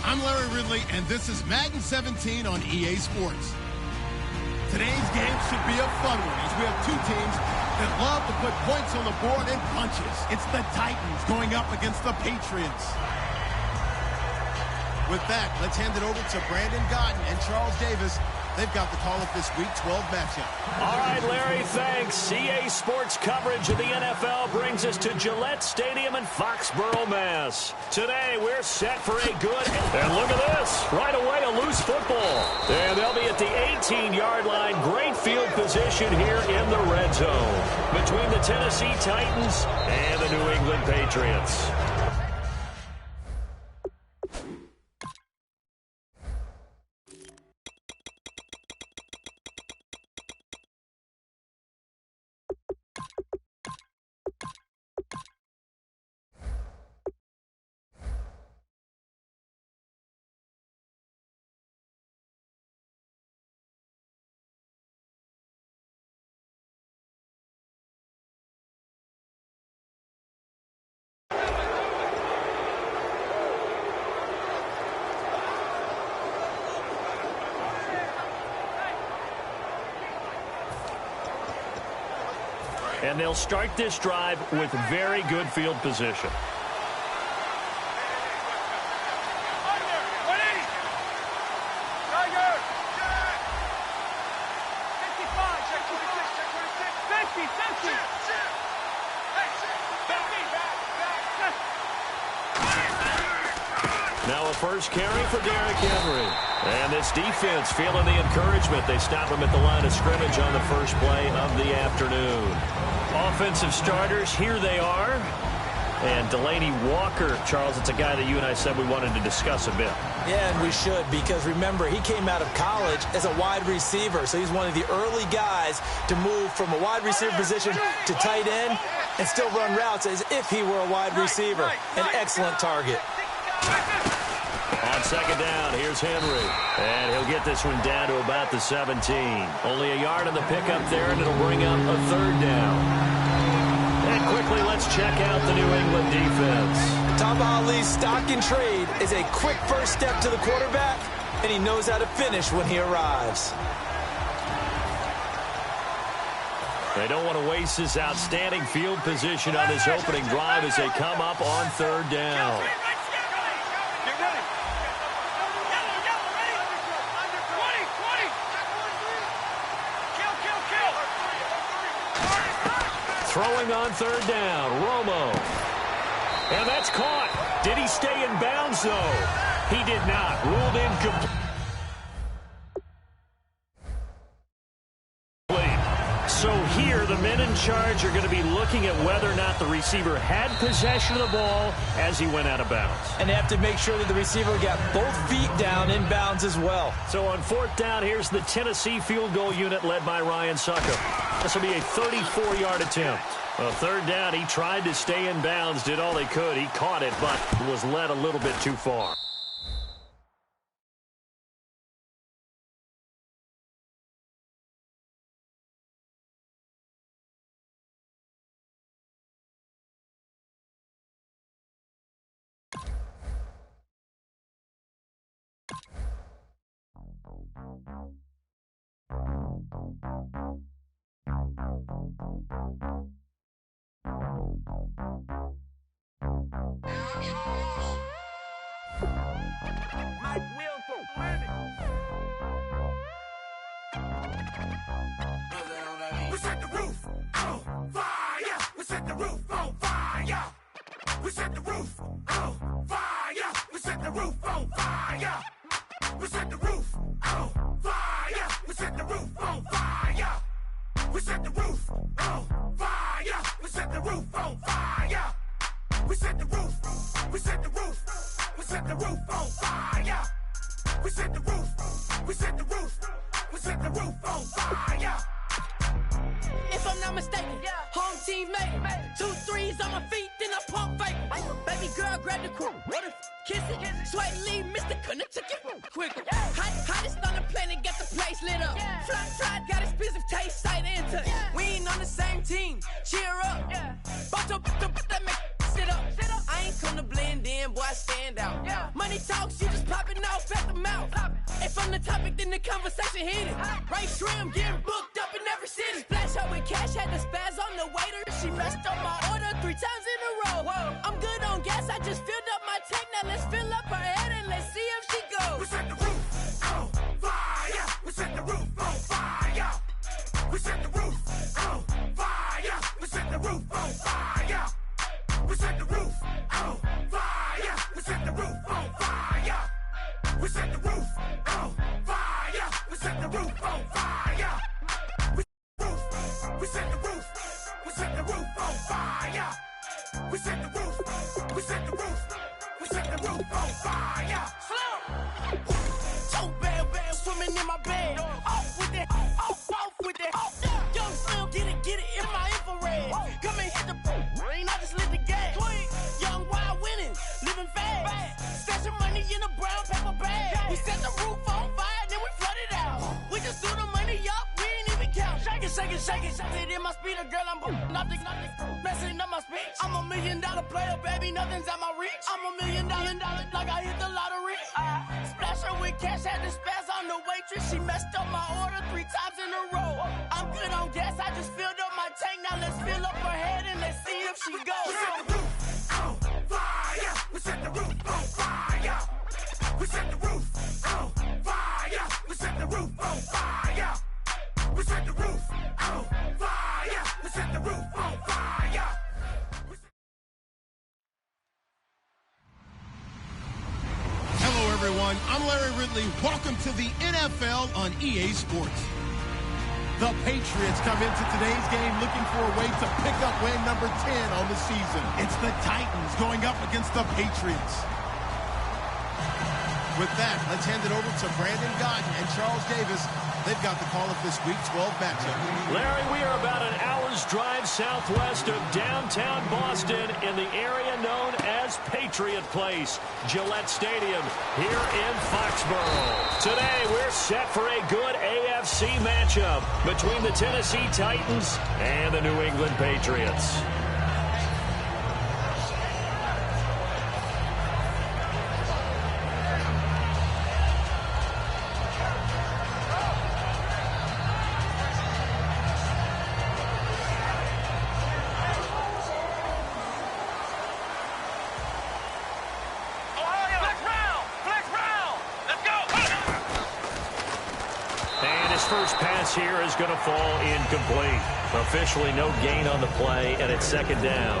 I'm Larry Ridley, and this is Madden 17 on EA Sports. Today's game should be a fun one, as we have two teams that love to put points on the board and punches. It's the Titans going up against the Patriots. With that, let's hand it over to Brandon Gotten and Charles Davis. They've got the call of this Week 12 matchup. All right, Larry, thanks. EA Sports coverage of the NFL brings us to Gillette Stadium in Foxborough, Mass. Today, we're set for a good... And look at this. Right away, a loose football. And they'll be at the 18-yard line. Great field position here in the red zone between the Tennessee Titans and the New England Patriots. And they'll start this drive with very good field position. Now a first carry for Derrick Henry. And this defense feeling the encouragement. They stop him at the line of scrimmage on the first play of the afternoon. Offensive starters, here they are. And Delaney Walker, Charles, it's a guy that you and I said we wanted to discuss a bit. Yeah, and we should, because remember, he came out of college as a wide receiver. So he's one of the early guys to move from a wide receiver position to tight end and still run routes as if he were a wide receiver. An excellent target. On second down, here's Henry. And he'll get this one down to about the 17. Only a yard on the pickup there, and it'll bring up a third down. And quickly, let's check out the New England defense. Tom Ali's stock and trade is a quick first step to the quarterback, and he knows how to finish when he arrives. They don't want to waste this outstanding field position on this opening drive as they come up on third down. Throwing on third down, Romo. And that's caught. Did he stay in bounds, though? He did not. Ruled incomplete. here, the men in charge are going to be looking at whether or not the receiver had possession of the ball as he went out of bounds. And they have to make sure that the receiver got both feet down in bounds as well. So on 4th down, here's the Tennessee field goal unit led by Ryan Succop. This will be a 34-yard attempt. Well, 3rd down, he tried to stay in bounds, did all he could. He caught it, but was led a little bit too far. We set the roof on fire. We set the roof on fire. We set the roof on fire. We set the roof on fire. We set the roof on fire. We set the roof on fire. We set the roof on fire. We set the roof on fire. We set the roof. We set the roof. We set the roof on fire. We set the roof. We set the roof. We set the roof on fire. If I'm not mistaken, home team made it. 2 threes on my feet, then I pump fake. Baby girl, grab the crew. What if kiss it? Sweat leave, Mr. Couldn't took it quicker. Hottest on the planet, get the place lit up. Fly, got expensive taste, sight and touch. We ain't on the same team, cheer up. Bout your that make sit up. I ain't come to blend in, boy, I stand out. Money talks, you just popping off at the mouth. If I'm the topic, then the conversation heated. Right shrimp, getting booked up in every city. Splash out with cash, had the spaz on the waiter. She messed up my order 3 times in a row. I'm good on gas, I just filled up my tank. Now let's fill up her head and let's see if she goes. We set the roof on fire. We set the roof on fire. We set the roof on fire. We set the roof on fire. We set the roof on fire. We set the roof on fire. We set the roof on fire. We set the roof on fire. We set the roof. We set the roof on fire. We set the roof. We set the roof. We set the roof on fire. So bad, swimming in my bed. Off with it, off with it. Young Slim, get it in my infrared. Come and hit the rain, I just lit the gas. Young wild winning, living fast. Stashing money in a brown paper bag. We set the roof on fire, then we flood it out. We just threw the money up, we ain't even count. Shake it. It in my speeder, girl, I'm nothing, messing up my speech. I'm $1 million player, baby, nothing's at my reach. I'm $1 million, like I hit the lottery. Splash her with cash, had the spaz on the waitress. She messed up my order 3 times in a row. I'm good on gas, I just filled up my tank. Now let's fill up her head and let's see if she goes. We set the roof on fire. We set the roof on fire. We set the roof on fire. We set the roof on fire. We set the roof on fire. We set the roof on fire. Hello, everyone. I'm Larry Ridley. Welcome to the NFL on EA Sports. The Patriots come into today's game looking for a way to pick up win number 10 on the season. It's the Titans going up against the Patriots. With that, let's hand it over to Brandon Godden and Charles Davis. They've got the call of this Week 12 matchup. Larry, we are about an hour's drive southwest of downtown Boston in the area known as Patriot Place, Gillette Stadium here in Foxborough. Today, we're set for a good AFC matchup between the Tennessee Titans and the New England Patriots. First pass here is going to fall incomplete. Officially no gain on the play, and it's 2nd down.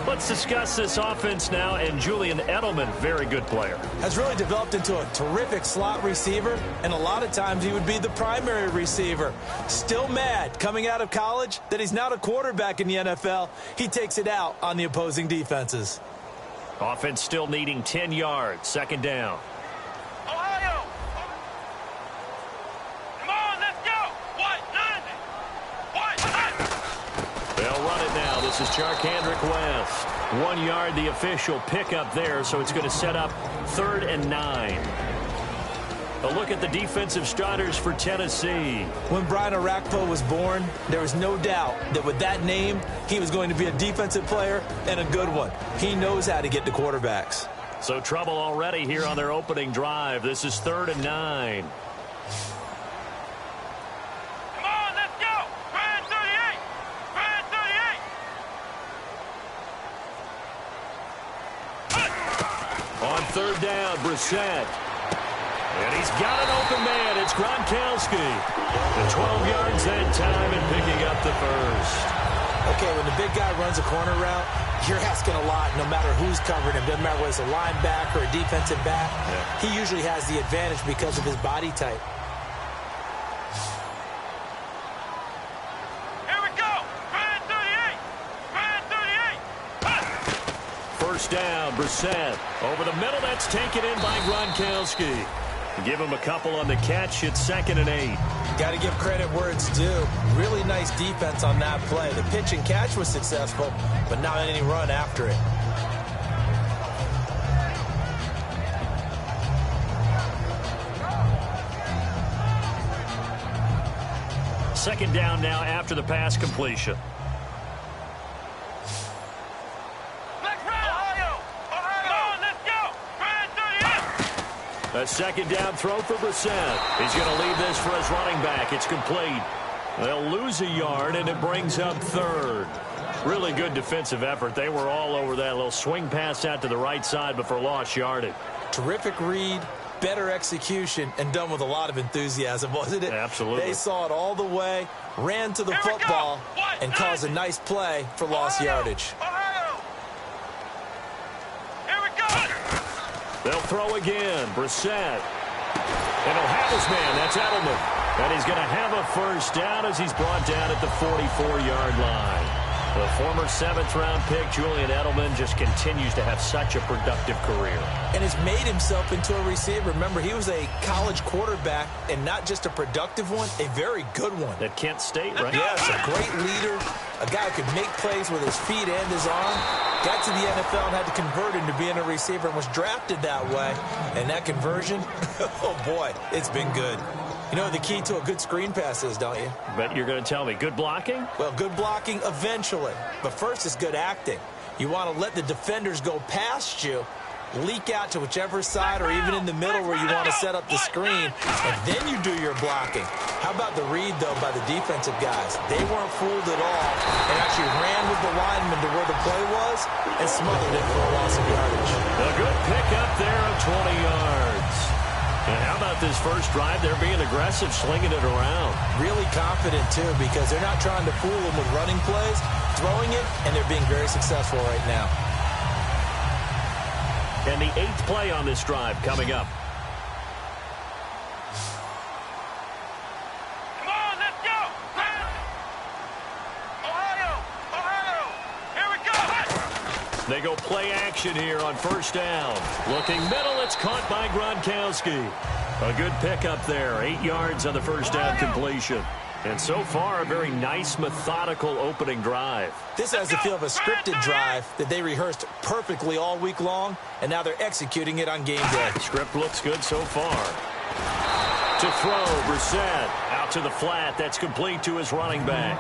Let's discuss this offense now, and Julian Edelman, very good player. Has really developed into a terrific slot receiver, and a lot of times he would be the primary receiver. Still mad coming out of college that he's not a quarterback in the NFL. He takes it out on the opposing defenses. Offense still needing 10 yards, second down. Ohio! Come on, let's go! They'll run it now. This is Charkandrick West. 1 yard, the official pickup there, so it's going to set up 3rd and 9. A look at the defensive starters for Tennessee. When Brian Orakpo was born, there was no doubt that with that name, he was going to be a defensive player and a good one. He knows how to get to quarterbacks. So trouble already here on their opening drive. This is 3rd and 9. Come on, let's go! Brand 38! Brand 38! On 3rd down, Brissett. And he's got an open man. It's Gronkowski. The 12 yards that time and picking up the first. Okay, when the big guy runs a corner route, you're asking a lot no matter who's covering him. Doesn't matter whether it's a linebacker or a defensive back. Yeah. He usually has the advantage because of his body type. Here we go! Brand 38! Brand 38! First down, Brissett. Over the middle, that's taken in by Gronkowski. Give him a couple on the catch. It's 2nd and 8. Got to give credit where it's due. Really nice defense on that play. The pitch and catch was successful, but not any run after it. Second down now after the pass completion. A second down throw for Brissett. He's going to leave this for his running back. It's complete. They'll lose a yard, and it brings up 3rd. Really good defensive effort. They were all over that little swing pass out to the right side, but for lost yardage. Terrific read, better execution, and done with a lot of enthusiasm, wasn't it? Absolutely. They saw it all the way, ran to the football, and caused a nice play for lost yardage. They'll throw again. Brissett. And he'll have his man. That's Edelman. And he's going to have a first down as he's brought down at the 44-yard line. The former 7th-round pick, Julian Edelman, just continues to have such a productive career. And has made himself into a receiver. Remember, he was a college quarterback, and not just a productive one, a very good one. At Kent State, right? Yes, a great leader, a guy who could make plays with his feet and his arm. Got to the NFL and had to convert into being a receiver and was drafted that way. And that conversion, oh boy, it's been good. You know the key to a good screen pass is, don't you? But you're going to tell me, good blocking? Well, good blocking eventually. But first is good acting. You want to let the defenders go past you, leak out to whichever side or even in the middle where you want to set up the screen, and then you do your blocking. How about the read, though, by the defensive guys? They weren't fooled at all and actually ran with the lineman to where the play was and smothered it for a loss of yardage. A good pickup there of 20 yards. And how about this first drive? They're being aggressive, slinging it around. Really confident, too, because they're not trying to fool them with running plays, throwing it, and they're being very successful right now. And the 8th play on this drive coming up. Come on, let's go! Ohio! Here we go! They go play action here on first down. Looking middle, it's caught by Gronkowski. A good pickup there. 8 yards on the first down completion. And so far, a very nice, methodical opening drive. This has the feel of a scripted drive that they rehearsed perfectly all week long, and now they're executing it on game day. Script looks good so far. To throw, Brissett out to the flat. That's complete to his running back.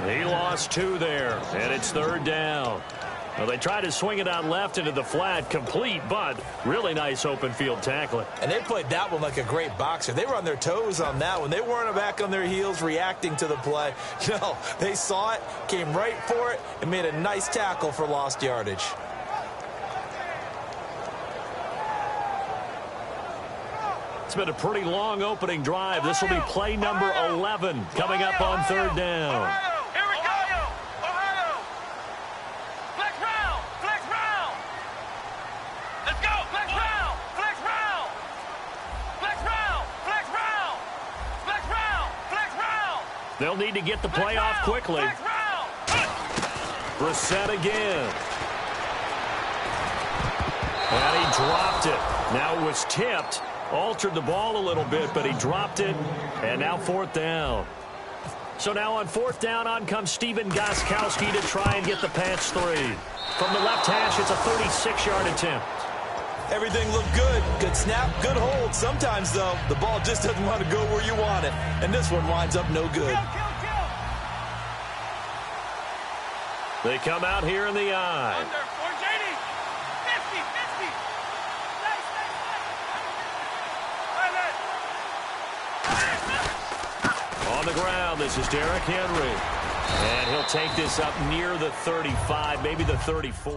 He lost 2 there, and it's 3rd down. Well, they tried to swing it out left into the flat, complete, but really nice open field tackling. And they played that one like a great boxer. They were on their toes on that one. They weren't back on their heels reacting to the play. No, they saw it, came right for it, and made a nice tackle for lost yardage. It's been a pretty long opening drive. This will be play number 11 coming up on 3rd down. Here we go! Ohio! Flex round! They'll need to get the play off quickly. Brissett again. And he dropped it. Now it was tipped. Altered the ball a little bit, but he dropped it. And now 4th down. So now on 4th down, on comes Steven Gostkowski to try and get the pass 3. From the left hash, it's a 36-yard attempt. Everything looked good. Good snap, good hold. Sometimes, though, the ball just doesn't want to go where you want it. And this one winds up no good. They come out here in the eye. Under 480. 50. On the ground, this is Derrick Henry. And he'll take this up near the 35, maybe the 34.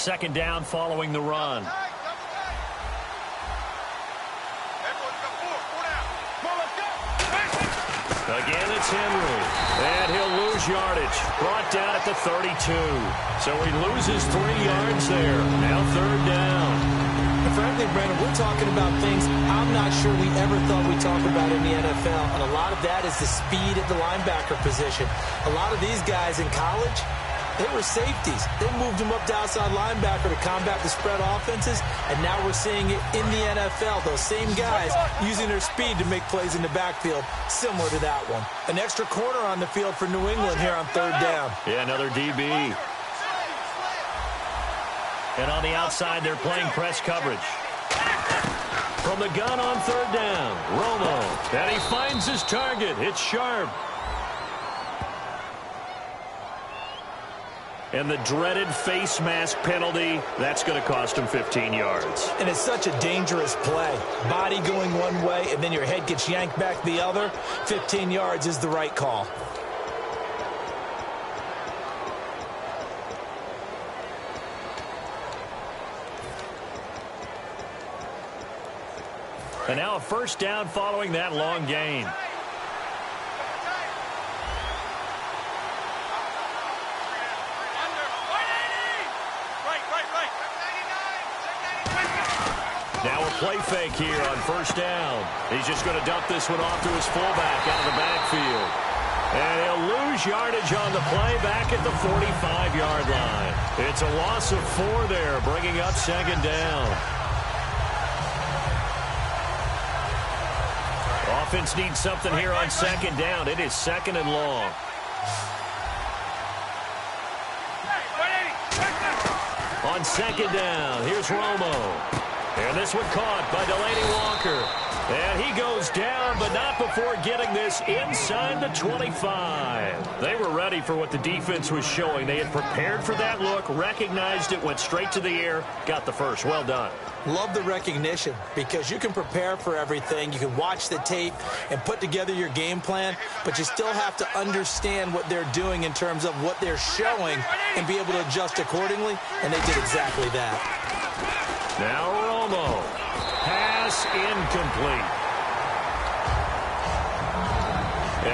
Second down following the run. Again, it's Henry. And he'll lose yardage. Brought down at the 32. So he loses 3 yards there. Now 3rd down. And frankly, Brandon, we're talking about things I'm not not sure we ever thought we'd talk about in the NFL, and a lot of that is the speed at the linebacker position. A lot of these guys in college, they were safeties. They moved them up to outside linebacker to combat the spread offenses, and now we're seeing it in the NFL. Those same guys using their speed to make plays in the backfield, similar to that one. An extra corner on the field for New England here on third down. Yeah, another DB. And on the outside, they're playing press coverage. From the gun on third down, Romo. And he finds his target. It's Sharp. And the dreaded face mask penalty, that's going to cost him 15 yards. And it's such a dangerous play. Body going one way, and then your head gets yanked back the other. 15 yards is the right call. And now a first down following that long gain. Now a play fake here on first down. He's just going to dump this one off to his fullback out of the backfield. And he'll lose yardage on the play back at the 45-yard line. It's a loss of 4 there, bringing up second down. Offense needs something here on second down. It is second and long. On second down, here's Romo. And this one caught by Delaney Walker. And he goes down, but not before getting this inside the 25. They were ready for what the defense was showing. They had prepared for that look, recognized it, went straight to the air, got the first. Well done. Love the recognition, because you can prepare for everything. You can watch the tape and put together your game plan, but you still have to understand what they're doing in terms of what they're showing and be able to adjust accordingly, and they did exactly that. Now Romo. Pass incomplete.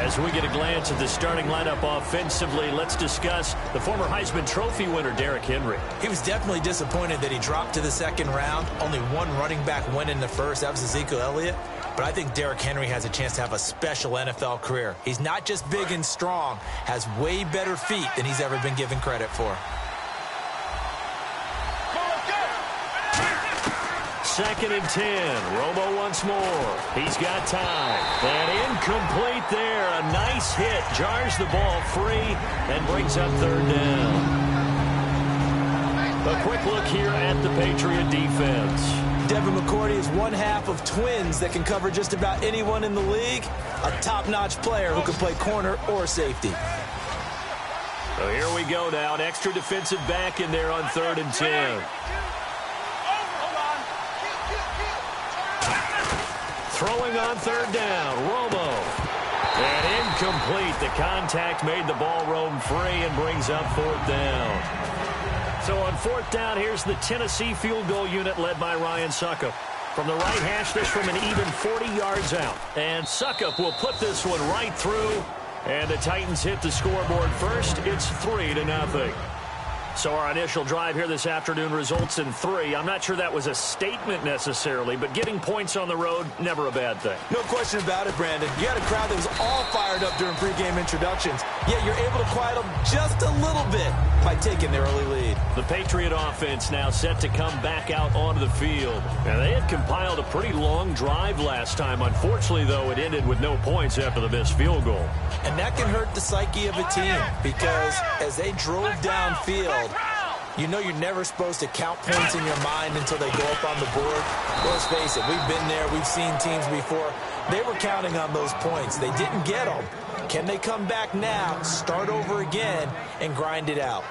As we get a glance at the starting lineup offensively, let's discuss the former Heisman Trophy winner, Derrick Henry. He was definitely disappointed that he dropped to the second round. Only one running back went in the first. That was Ezekiel Elliott. But I think Derrick Henry has a chance to have a special NFL career. He's not just big and strong, has way better feet than he's ever been given credit for. Second and 10. Romo once more. He's got time. And incomplete there. A nice hit. Jars the ball free and brings up third down. A quick look here at the Patriot defense. Devin McCourty is one half of twins that can cover just about anyone in the league. A top-notch player who can play corner or safety. So here we go now. An extra defensive back in there on third and 10. Throwing on third down, Romo. And incomplete. The contact made the ball roam free and brings up fourth down. So on fourth down, here's the Tennessee field goal unit led by Ryan Suckup. From the right hash, this from an even 40 yards out. And Suckup will put this one right through. And the Titans hit the scoreboard first. It's 3-0. So our initial drive here this afternoon results in 3. I'm not sure that was a statement necessarily, but getting points on the road, never a bad thing. No question about it, Brandon. You had a crowd that was all fired up during pregame introductions, yet you're able to quiet them just a little bit by taking the early lead. The Patriot offense now set to come back out onto the field. Now, they had compiled a pretty long drive last time. Unfortunately, though, it ended with no points after the missed field goal. And that can hurt the psyche of a team, because as they drove downfield, you know you're never supposed to count points in your mind until they go up on the board. Let's face it, we've been there. We've seen teams before. They were counting on those points. They didn't get them. Can they come back now, start over again, and grind it out?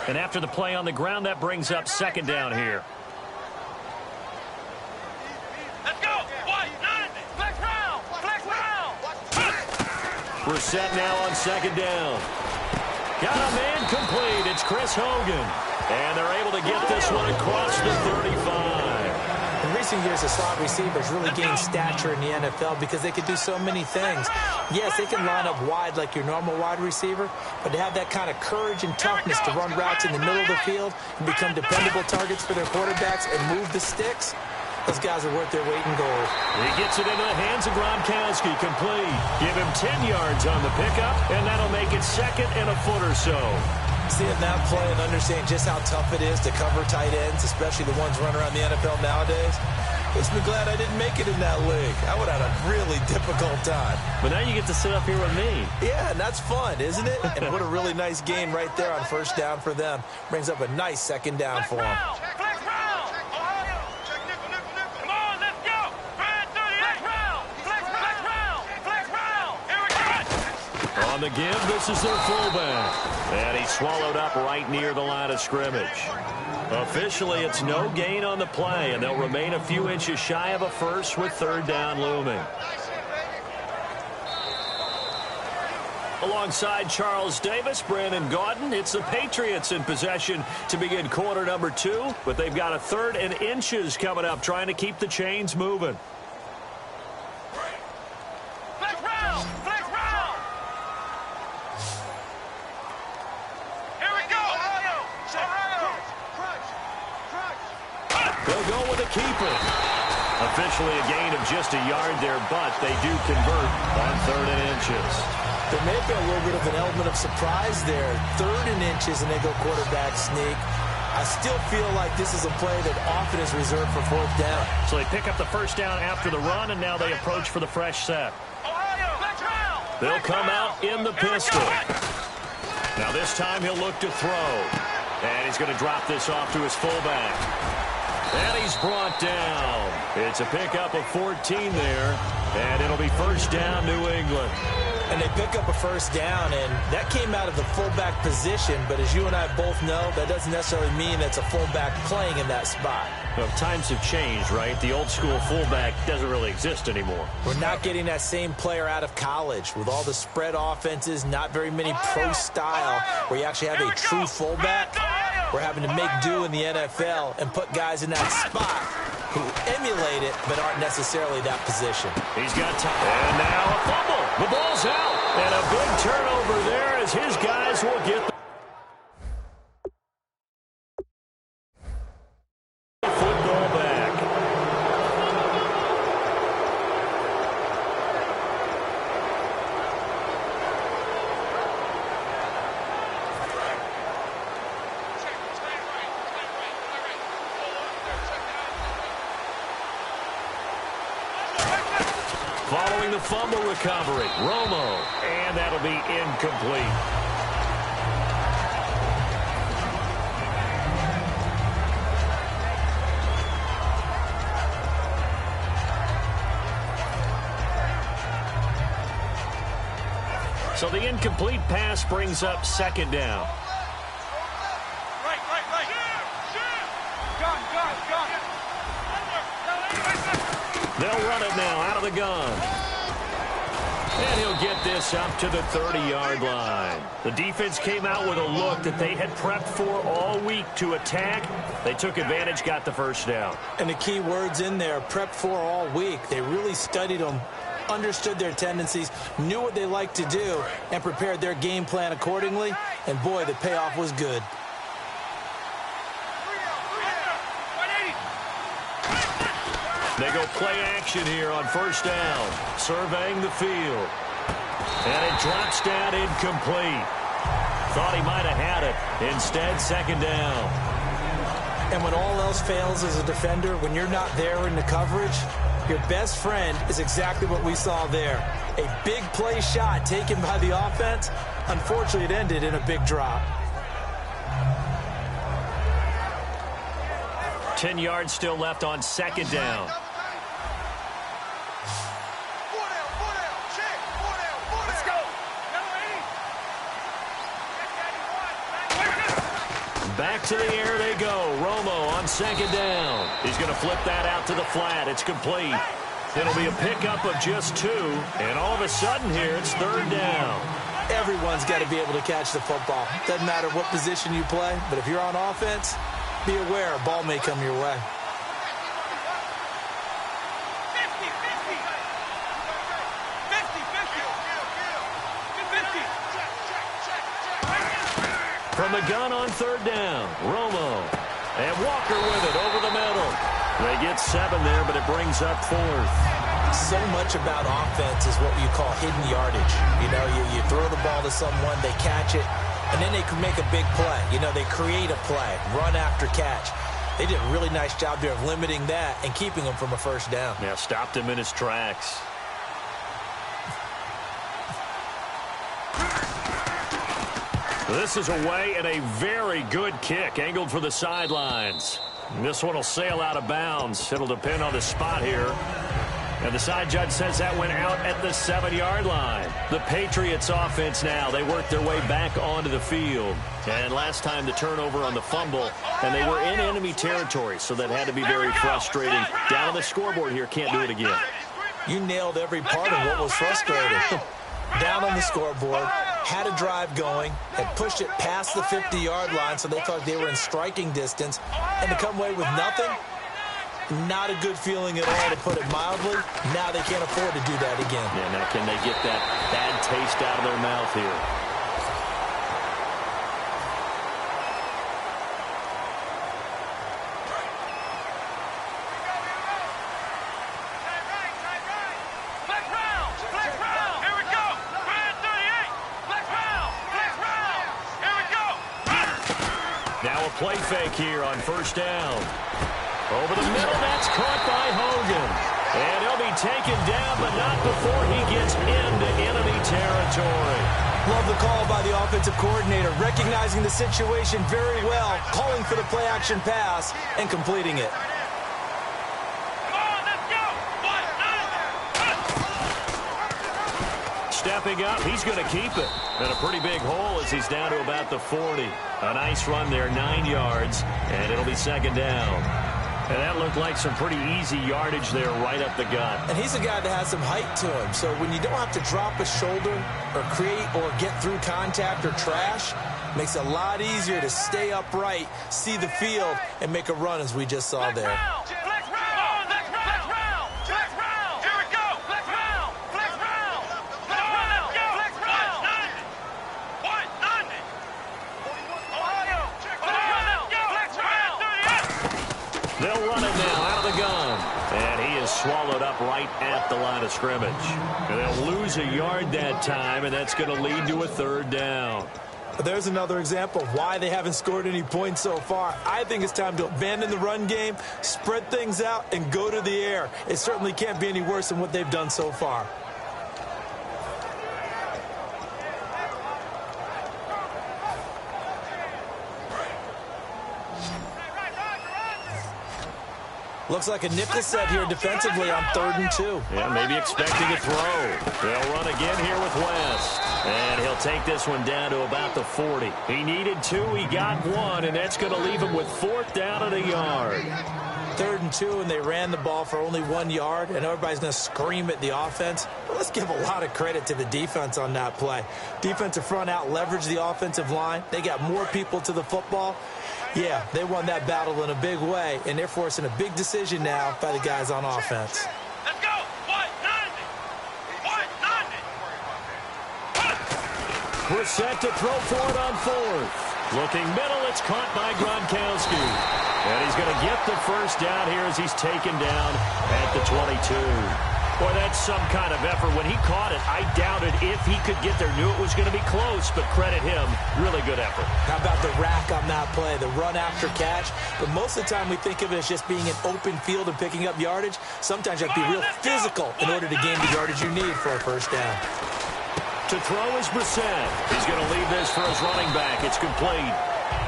And after the play on the ground, that brings up second down here. Let's go. Flex round. We're set now on second down. Got a man complete. It's Chris Hogan. And they're able to get this one across the 35. In recent years, the slot receivers really gained stature in the NFL because they could do so many things. Yes, they can line up wide like your normal wide receiver, but to have that kind of courage and toughness to run routes in the middle of the field and become dependable targets for their quarterbacks and move the sticks, those guys are worth their weight in gold. He gets it into the hands of Gronkowski, complete. Give him 10 yards on the pickup, and that'll make it second and a foot or so. Seeing that play and understanding just how tough it is to cover tight ends, especially the ones running around the NFL nowadays, makes me glad I didn't make it in that league. I would have had a really difficult time. But now you get to sit up here with me. Yeah, and that's fun, isn't it? And what a really nice gain right there on first down for them. Brings up a nice second down for them. On the give, this is their fullback. And he's swallowed up right near the line of scrimmage. Officially, it's no gain on the play, and they'll remain a few inches shy of a first with third down looming. Alongside Charles Davis, Brandon Gaudin, it's the Patriots in possession to begin quarter number 2, but they've got a third and inches coming up, trying to keep the chains moving. They'll go with a keeper. Officially a gain of just a yard there, but they do convert on third and inches. There may be a little bit of an element of surprise there. Third and inches, and they go quarterback sneak. I still feel like this is a play that often is reserved for fourth down. So they pick up the first down after the run, and now they approach for the fresh set. They'll come out in the pistol. Now this time he'll look to throw. And he's going to drop this off to his fullback. And he's brought down. It's a pickup of 14 there. And it'll be first down, New England. And they pick up a first down, and that came out of the fullback position. But as you and I both know, that doesn't necessarily mean it's a fullback playing in that spot. Well, times have changed, right? The old school fullback doesn't really exist anymore. We're not getting that same player out of college with all the spread offenses, not very many pro style, where you actually have a true fullback. We're having to make do in the NFL and put guys in that spot who emulate it but aren't necessarily that position. He's got time. And now a fumble. The ball's out. And a big turnover there as his guys will get the football back. Following the fumble recovery, Romo, and that'll be incomplete. So the incomplete pass brings up second down. They'll run it now out of the gun. And he'll get this up to the 30-yard line. The defense came out with a look that they had prepped for all week to attack. They took advantage, got the first down. And the key words in there, prepped for all week. They really studied them, understood their tendencies, knew what they liked to do, and prepared their game plan accordingly. And boy, the payoff was good. They go play action here on first down, surveying the field. And it drops down incomplete. Thought he might have had it. Instead, second down. And when all else fails as a defender, when you're not there in the coverage, your best friend is exactly what we saw there. A big play shot taken by the offense. Unfortunately, it ended in a big drop. 10 yards still left on second down. Back to the air they go. Romo on second down. He's going to flip that out to the flat. It's complete. It'll be a pickup of just 2. And all of a sudden here, it's third down. Everyone's got to be able to catch the football. Doesn't matter what position you play, but if you're on offense, be aware a ball may come your way. From the gun on third down, Romo. And Walker with it over the middle. They get 7 there, but it brings up 4th. So much about offense is what you call hidden yardage. You know, you throw the ball to someone, they catch it, and then they can make a big play. You know, they create a play, run after catch. They did a really nice job there of limiting that and keeping him from a first down. Yeah, stopped him in his tracks. This is away and a very good kick, angled for the sidelines. This one will sail out of bounds. It'll depend on the spot here. And the side judge says that went out at the 7-yard line. The Patriots offense now, they work their way back onto the field. And last time the turnover on the fumble, and they were in enemy territory, so that had to be very frustrating. Down on the scoreboard here, can't do it again. You nailed every part of what was frustrating. Down on the scoreboard, had a drive going, had pushed it past the 50-yard line, so they thought they were in striking distance, and to come away with nothing, not a good feeling at all, to put it mildly. Now they can't afford to do that again. Yeah, now can they get that bad taste out of their mouth here? Play fake here on first down. Over the middle, that's caught by Hogan. And he'll be taken down, but not before he gets into enemy territory. Love the call by the offensive coordinator, recognizing the situation very well, calling for the play-action pass, and completing it. Stepping up, he's going to keep it. And a pretty big hole as he's down to about the 40. A nice run there, 9 yards, and it'll be second down. And that looked like some pretty easy yardage there right up the gut. And he's a guy that has some height to him, so when you don't have to drop a shoulder or create or get through contact or trash, makes it a lot easier to stay upright, see the field, and make a run as we just saw there. They'll run it now out of the gun. And he is swallowed up right at the line of scrimmage. And they'll lose a yard that time, and that's going to lead to a third down. There's another example of why they haven't scored any points so far. I think it's time to abandon the run game, spread things out, and go to the air. It certainly can't be any worse than what they've done so far. Looks like a nickel set here defensively on 3rd and 2. Yeah, maybe expecting a throw. They'll run again here with West. And he'll take this one down to about the 40. He needed 2, he got 1, and that's going to leave him with 4th down at a yard. 3rd and 2, and they ran the ball for only 1 yard, and everybody's going to scream at the offense. But let's give a lot of credit to the defense on that play. Defensive front out leveraged the offensive line. They got more people to the football. Yeah, they won that battle in a big way, and they're forcing a big decision now by the guys on offense. Let's go! 190! 190! We're set to throw for it on 4th. Looking middle, it's caught by Gronkowski. And he's going to get the first down here as he's taken down at the 22. Boy, that's some kind of effort. When he caught it, I doubted if he could get there. Knew it was going to be close, but credit him. Really good effort. How about the rack on that play, the run after catch? But most of the time we think of it as just being an open field and picking up yardage. Sometimes you have to be real physical in order to gain the yardage you need for a first down. To throw is Brissett. He's going to leave this for his running back. It's complete.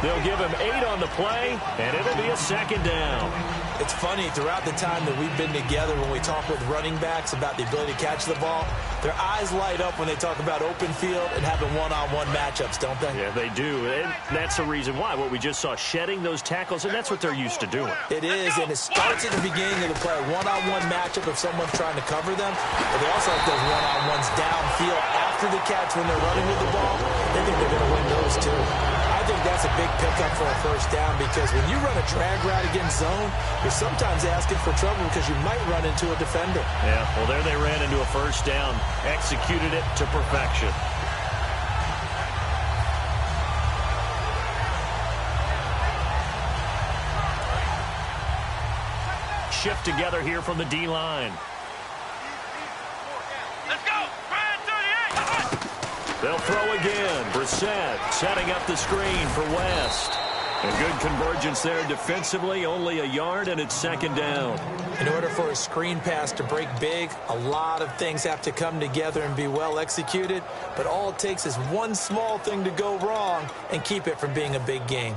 They'll give him 8 on the play, and it'll be a second down. It's funny, throughout the time that we've been together, when we talk with running backs about the ability to catch the ball, their eyes light up when they talk about open field and having one-on-one matchups, don't they? Yeah, they do. And that's the reason why. What we just saw, shedding those tackles, and that's what they're used to doing. It is, and it starts at the beginning of the play. One-on-one matchup if someone's trying to cover them, but they also have those one-on-ones downfield after after the catch when they're running with the ball, they think they're going to win those too. I think that's a big pickup for a first down because when you run a drag route against zone, you're sometimes asking for trouble because you might run into a defender. Yeah, well, there they ran into a first down, executed it to perfection. Shift together here from the D-line. Let's go! Ryan 38! They'll throw again. Brissett setting up the screen for West. And good convergence there defensively, only a yard, and it's second down. In order for a screen pass to break big, a lot of things have to come together and be well executed, but all it takes is one small thing to go wrong and keep it from being a big game.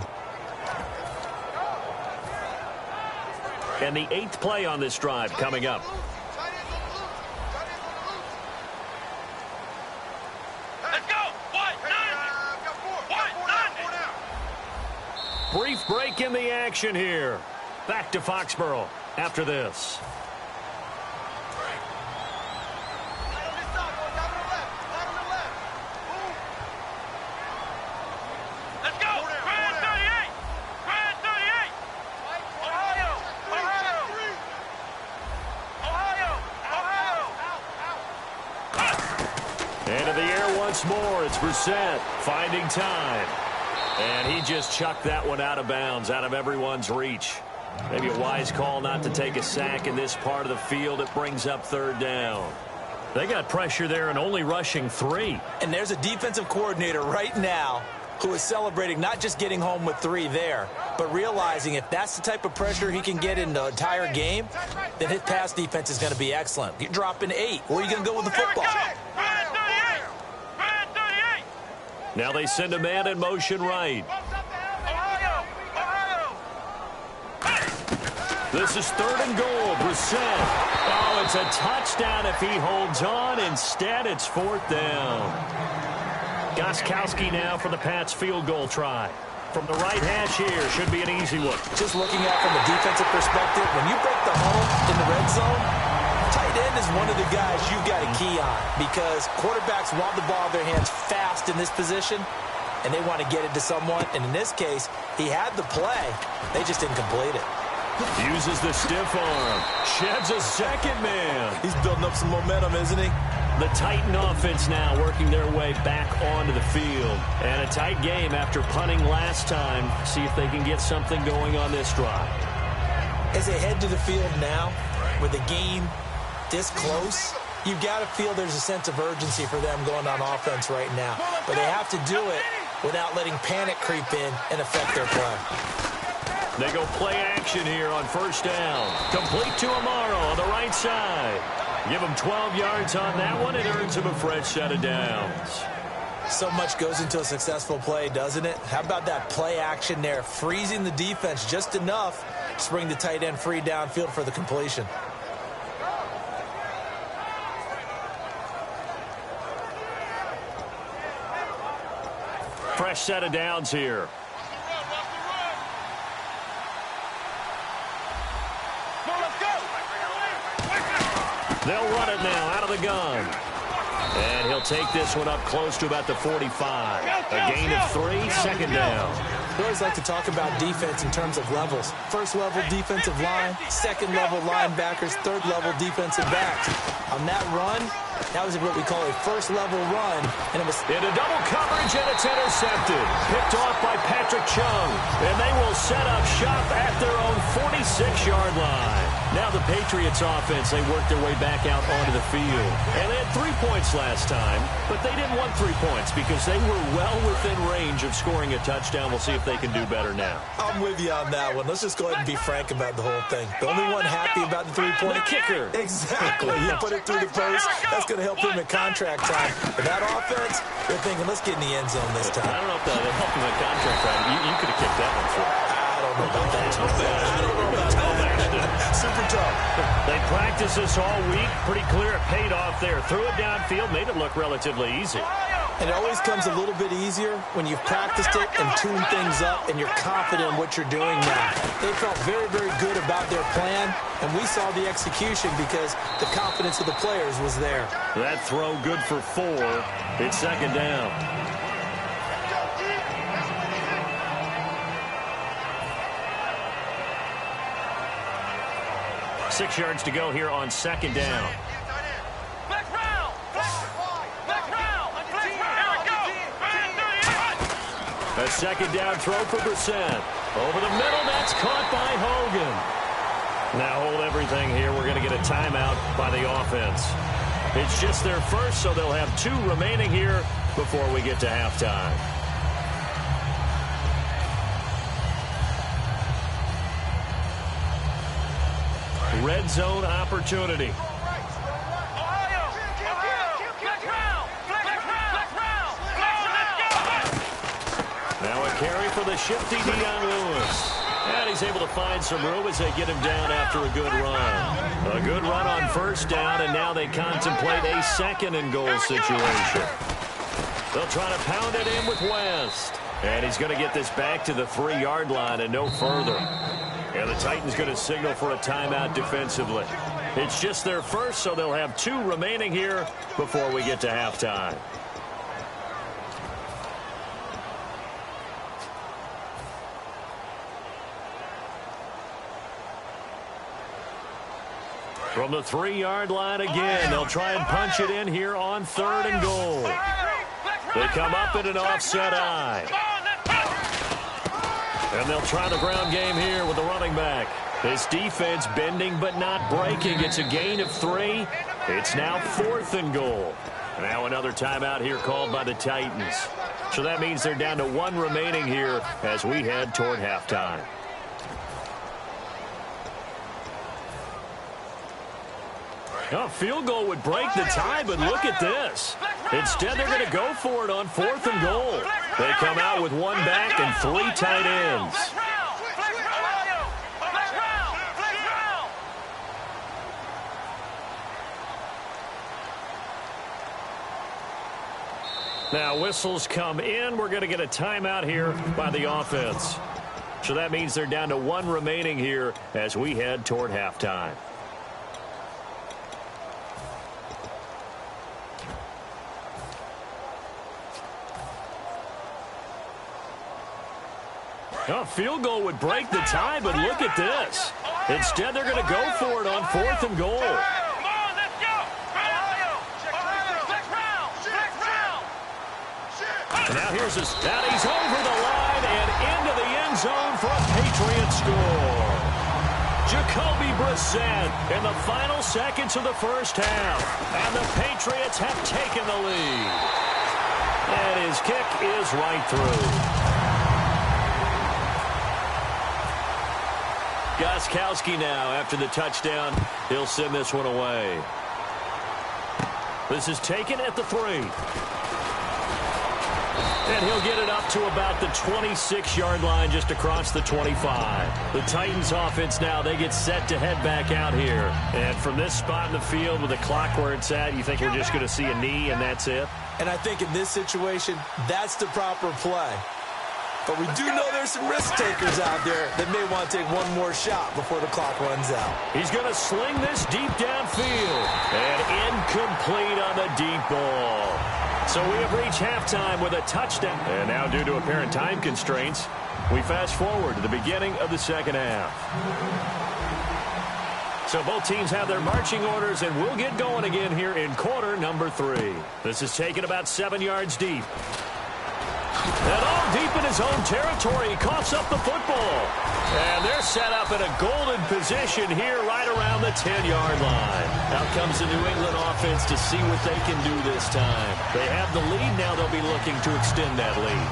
And the 8th play on this drive coming up. Let's go! Brief break in the action here. Back to Foxborough after this. Let's go! Ryan 38! Ryan 38! Ohio! Into the air once more. It's Brissett finding time. And he just chucked that one out of bounds, out of everyone's reach. Maybe a wise call not to take a sack in this part of the field. It brings up third down. They got pressure there and only rushing 3. And there's a defensive coordinator right now who is celebrating not just getting home with 3 there, but realizing if that's the type of pressure he can get in the entire game, then his pass defense is going to be excellent. You're dropping 8. Where are you going to go with the football? Ryan 38! Ryan 38! Now they send a man in motion right. Ohio! This is third and goal. Brissett. Oh, it's a touchdown if he holds on. Instead, it's fourth down. Gostkowski now for the Pats field goal try. From the right hash here, should be an easy one. Just looking at from a defensive perspective, when you break the huddle in the red zone, tight end is one of the guys you've got to key on because quarterbacks want the ball in their hands fast in this position, and they want to get it to someone. And in this case, he had the play. They just didn't complete it. Uses the stiff arm. Sheds a second man. He's building up some momentum, isn't he? The Titan offense now working their way back onto the field. And a tight game after punting last time. See if they can get something going on this drive. As they head to the field now, with the game this close, you've got to feel there's a sense of urgency for them going on offense right now. But they have to do it without letting panic creep in and affect their play. They go play action here on first down. Complete to Amaro on the right side. Give him 12 yards on that one. It earns him a fresh set of downs. So much goes into a successful play, doesn't it? How about that play action there, freezing the defense just enough to bring the tight end free downfield for the completion. Fresh set of downs here. They'll run it now out of the gun. And he'll take this one up close to about the 45. A gain of 3, second down. We always like to talk about defense in terms of levels. First level defensive line, second level linebackers, third level defensive backs. On that run, that was what we call a first level run. And it was into double coverage, and it's intercepted. Picked off by Patrick Chung. And they will set up shop at their own 46-yard line. Now the Patriots offense, they worked their way back out onto the field. And they had 3 points last time, but they didn't want 3 points because they were well within range of scoring a touchdown. We'll see if they can do better now. I'm with you on that one. Let's just go ahead and be frank about the whole thing. The only one happy about the 3-point kicker. Exactly. You put it through the post. That's going to help him in contract time. But that offense, they're thinking, let's get in the end zone this time. I don't know if that helped him in contract time. You could have kicked that one through. I don't know about that. I don't know about that. Super tough. They practiced this all week. Pretty clear it paid off there. Threw it downfield, made it look relatively easy. And it always comes a little bit easier when you've practiced it and tuned things up and you're confident in what you're doing now. They felt very, very good about their plan, and we saw the execution because the confidence of the players was there. That throw good for 4. It's second down. Six yards to go here on second down. A second down throw for Brissett. Over the middle, that's caught by Hogan. Now hold everything here. We're going to get a timeout by the offense. It's just their first, so they'll have 2 remaining here before we get to halftime. Red zone opportunity. Now a carry for the shifty Dion Lewis. And he's able to find some room as they get him down after a good run. A good run on first down, and now they contemplate a second and goal situation. They'll try to pound it in with West. And he's going to get this back to the 3-yard line and no further. And the Titans going to signal for a timeout defensively. It's just their first, so they'll have 2 remaining here before we get to halftime. From the 3-yard line again, they'll try and punch it in here on 3rd and goal. They come up in an offset eye. And they'll try the ground game here with the running back. This defense bending but not breaking. It's a gain of 3. It's now 4th and goal. Now another timeout here called by the Titans. So that means they're down to 1 remaining here as we head toward halftime. A field goal would break the tie, but look at this. Instead, they're going to go for it on 4th and goal. They come out with 1 back and 3 tight ends. Now, whistles come in. We're going to get a timeout here by the offense. So that means they're down to 1 remaining here as we head toward halftime. A field goal would break the tie, but look at this. Instead, they're going to go for it on 4th and goal. Now here's his, and he's over the line and into the end zone for a Patriot score. Jacoby Brissett in the final seconds of the first half. And the Patriots have taken the lead. And his kick is right through. Gostkowski now, after the touchdown, he'll send this one away. This is taken at the 3. And he'll get it up to about the 26-yard line, just across the 25. The Titans offense now, they get set to head back out here. And from this spot in the field with the clock where it's at, you think we're just going to see a knee and that's it? And I think in this situation, that's the proper play. But we do know there's some risk takers out there that may want to take one more shot before the clock runs out. He's going to sling this deep downfield. And incomplete on the deep ball. So we have reached halftime with a touchdown. And now, due to apparent time constraints, we fast forward to the beginning of the second half. So both teams have their marching orders, and we'll get going again here in quarter number 3. This is taken about 7 yards deep. And all deep in his own territory, he coughs up the football. And they're set up in a golden position here right around the 10-yard line. Out comes the New England offense to see what they can do this time. They have the lead. Now they'll be looking to extend that lead.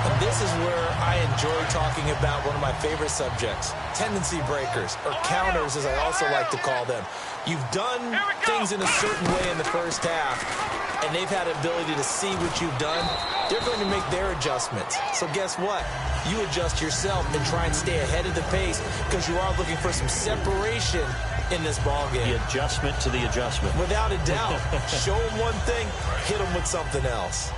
And this is where I enjoy talking about one of my favorite subjects, tendency breakers, or counters as I also like to call them. You've done things in a certain way in the first half, and they've had the ability to see what you've done. They're going to make their adjustments. So guess what? You adjust yourself and try and stay ahead of the pace because you are looking for some separation in this ballgame. The adjustment to the adjustment. Without a doubt. Show them one thing, hit them with something else.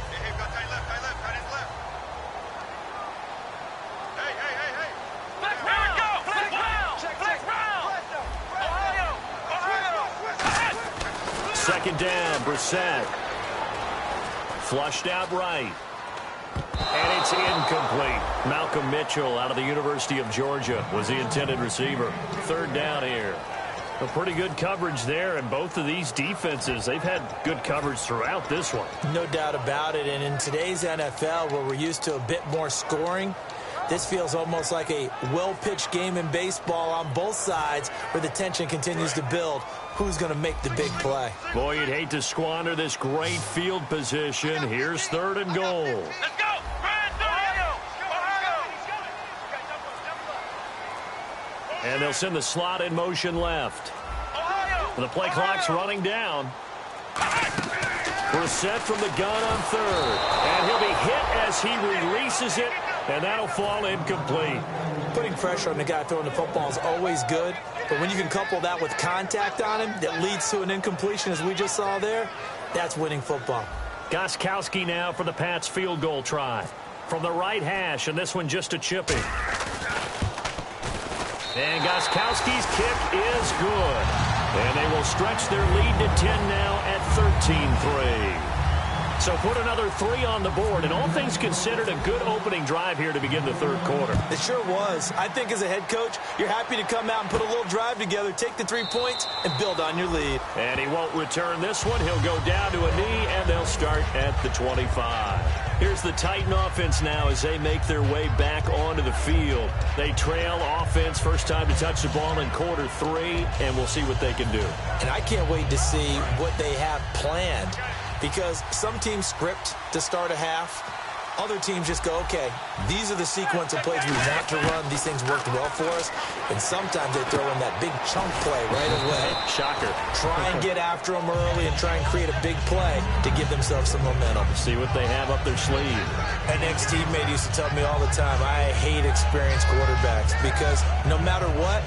second down. Brissett. Flushed out right. And it's incomplete. Malcolm Mitchell out of the University of Georgia was the intended receiver. Third down here. A pretty good coverage there, and both of these defenses, they've had good coverage throughout this one. No doubt about it, and in today's NFL, where we're used to a bit more scoring, this feels almost like a well-pitched game in baseball on both sides where the tension continues to build. Who's going to make the big play? Boy, you'd hate to squander this great field position. Here's third and goal. Let's go! Ohio! And they'll send the slot in motion left. The play clock's running down. Brissett from the gun on third. And he'll be hit as he releases it, and that'll fall incomplete. Putting pressure on the guy throwing the football is always good, but when you can couple that with contact on him that leads to an incompletion, as we just saw there, that's winning football. Gostkowski now for the Pats field goal try. From the right hash, and this one just a chipping. And Gostkowski's kick is good. And they will stretch their lead to 10 now at 13-3. So put another 3 on the board, and all things considered, a good opening drive here to begin the third quarter. It sure was. I think as a head coach, you're happy to come out and put a little drive together, take the 3 points, and build on your lead. And he won't return this one. He'll go down to a knee, and they'll start at the 25. Here's the Titan offense now as they make their way back onto the field. They trail offense, first time to touch the ball in quarter 3, and we'll see what they can do. And I can't wait to see what they have planned, because some teams script to start a half. Other teams just go, okay, these are the sequence of plays we want to run. These things worked well for us. And sometimes they throw in that big chunk play right away. Shocker. Try and get after them early and try and create a big play to give themselves some momentum. See what they have up their sleeve. An ex-teammate used to tell me all the time, I hate experienced quarterbacks because no matter what,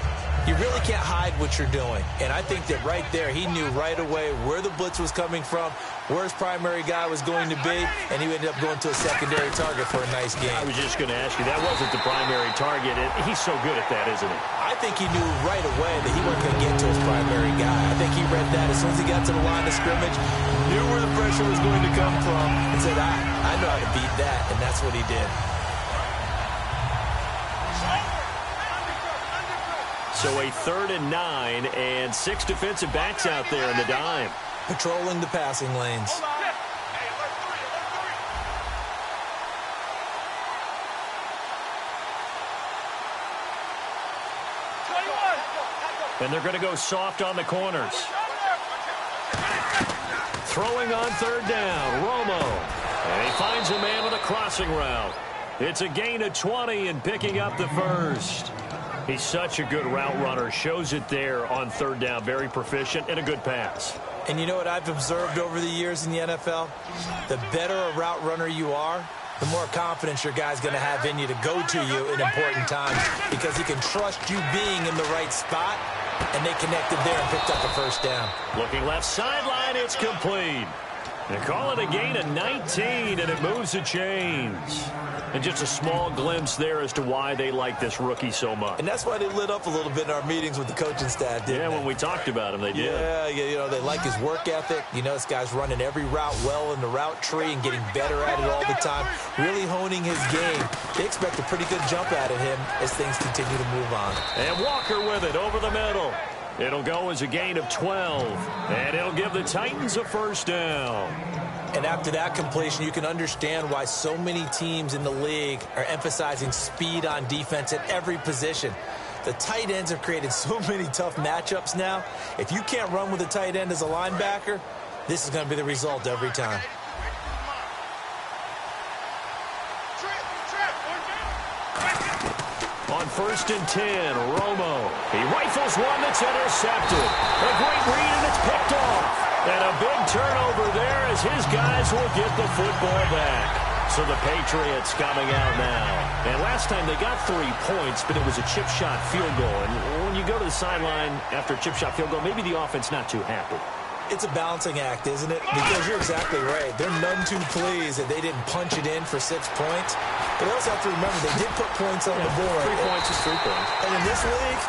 you really can't hide what you're doing. And I think that right there, he knew right away where the blitz was coming from, where his primary guy was going to be, and he ended up going to a secondary target for a nice game. I was just going to ask you, that wasn't the primary target. He's so good at that, isn't he? I think he knew right away that he wasn't going to get to his primary guy. I think he read that as soon as he got to the line of scrimmage, knew where the pressure was going to come from, and said, I know how to beat that, and that's what he did. So a 3rd and 9, and 6 defensive backs out there in the dime. Patrolling the passing lanes. And they're going to go soft on the corners. Throwing on 3rd down, Romo. And he finds a man with a crossing route. It's a gain of 20 and picking up the first. He's such a good route runner. Shows it there on 3rd down. Very proficient and a good pass. And you know what I've observed over the years in the NFL? The better a route runner you are, the more confidence your guy's going to have in you to go to you in important times because he can trust you being in the right spot, and they connected there and picked up the first down. Looking left sideline, it's complete. They call it a gain of 19, and it moves the chains. And just a small glimpse there as to why they like this rookie so much. And that's why they lit up a little bit in our meetings with the coaching staff, didn't they? When we talked about him, they did. Yeah, you know, they like his work ethic. You know, this guy's running every route well in the route tree and getting better at it all the time, really honing his game. They expect a pretty good jump out of him as things continue to move on. And Walker with it over the middle. It'll go as a gain of 12, and it'll give the Titans a first down. And after that completion, you can understand why so many teams in the league are emphasizing speed on defense at every position. The tight ends have created so many tough matchups now. If you can't run with a tight end as a linebacker, this is going to be the result every time. On 1st and 10, Romo. He rifles one that's intercepted. A great read, and it's picked off. And a big turnover there as his guys will get the football back. So the Patriots coming out now. And last time they got 3 points, but it was a chip shot field goal. And when you go to the sideline after a chip shot field goal, maybe the offense not too happy. It's a balancing act, isn't it? Because you're exactly right. They're none too pleased that they didn't punch it in for 6 points. But they also have to remember they did put points on the board. 3 points is 3 points. And in this league,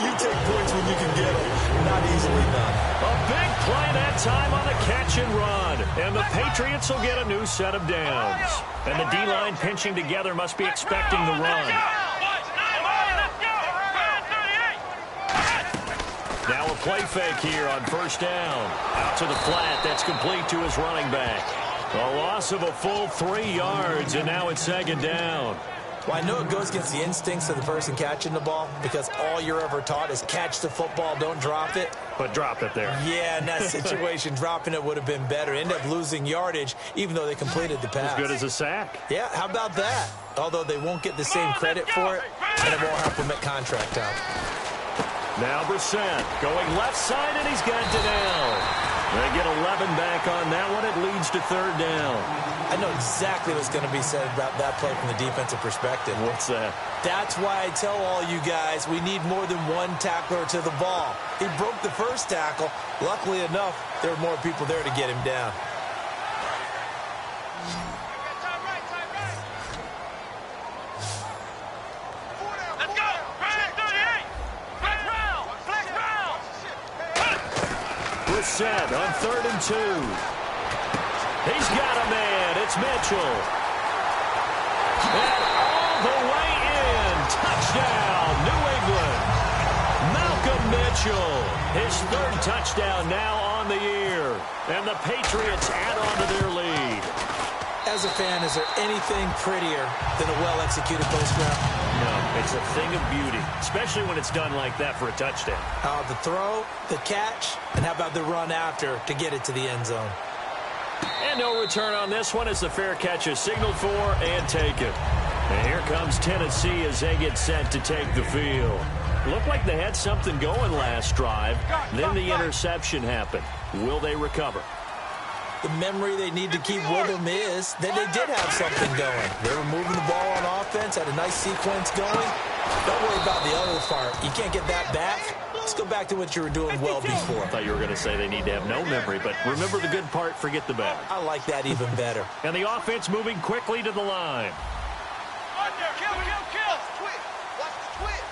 you take points when you can get them. Not easily done. A big play that time on the catch and run. And the Patriots will get a new set of downs. And the D-line pinching together must be expecting the run. Now a play fake here on first down. Out to the flat. That's complete to his running back. A loss of a full 3 yards, and now it's second down. Well, I know it goes against the instincts of the person catching the ball because all you're ever taught is catch the football, don't drop it. But drop it there. Yeah, in that situation, dropping it would have been better. End up losing yardage, even though they completed the pass. As good as a sack. Yeah, how about that? Although they won't get the same credit for it, and it won't help them at contract time. Now Brissett going left side, and he's got Donnell. They get 11 back on that one. It leads to third down. I know exactly what's going to be said about that play from the defensive perspective. What's that? That's why I tell all you guys we need more than one tackler to the ball. He broke the first tackle. Luckily enough, there were more people there to get him down. Set on 3rd and 2. He's got a man. It's Mitchell. And all the way in. Touchdown, New England. Malcolm Mitchell. His 3rd touchdown now on the year. And the Patriots add on to their lead. As a fan, is there anything prettier than a well-executed post route? No, it's a thing of beauty, especially when it's done like that for a touchdown. The throw, the catch, and how about the run after to get it to the end zone? And no return on this one as the fair catch is signaled for and taken. And here comes Tennessee as they get set to take the field. Looked like they had something going last drive. Then the interception happened. Will they recover? The memory they need to keep with them is that they did have something going. They were moving the ball on offense, had a nice sequence going. Don't worry about the other part. You can't get that back. Let's go back to what you were doing well before. I thought you were going to say they need to have no memory, but remember the good part, forget the bad. I like that even better. And the offense moving quickly to the line. Kill. Twit. Watch the twit.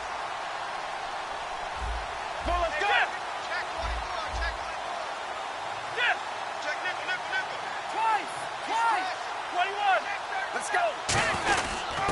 Come on, let's go. Check 24. Yeah. Check nickel. Twice. 21. Let's go.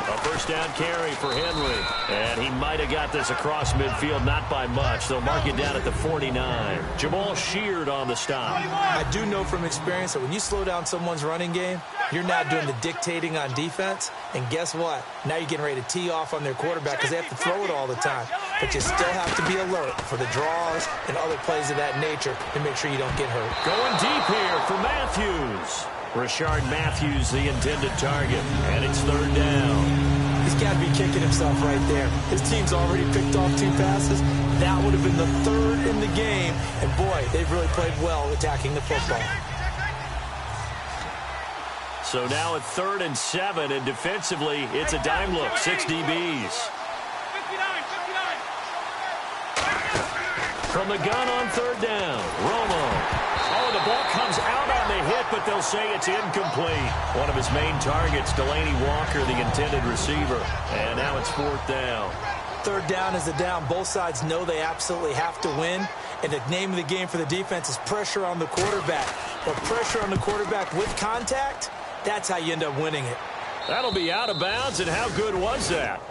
A first down carry for Henry. And he might have got this across midfield, not by much. They'll mark it down at the 49. Jamal Sheard on the stop. I do know from experience that when you slow down someone's running game, you're not doing the dictating on defense. And guess what? Now you're getting ready to tee off on their quarterback because they have to throw it all the time. But you still have to be alert for the draws and other plays of that nature to make sure you don't get hurt. Going deep here for Matthews. Rashard Matthews, the intended target. And it's third down. He's got to be kicking himself right there. His team's already picked off 2 passes. That would have been the 3rd in the game. And, boy, they've really played well attacking the football. So now at 3rd and 7, and defensively, it's a dime look. 6 DBs. From the gun on 3rd down, Romo. Oh, the ball comes out on the hit, but they'll say it's incomplete. One of his main targets, Delaney Walker, the intended receiver. And now it's 4th down. 3rd down is a down. Both sides know they absolutely have to win. And the name of the game for the defense is pressure on the quarterback. But pressure on the quarterback with contact, that's how you end up winning it. That'll be out of bounds, and how good was that?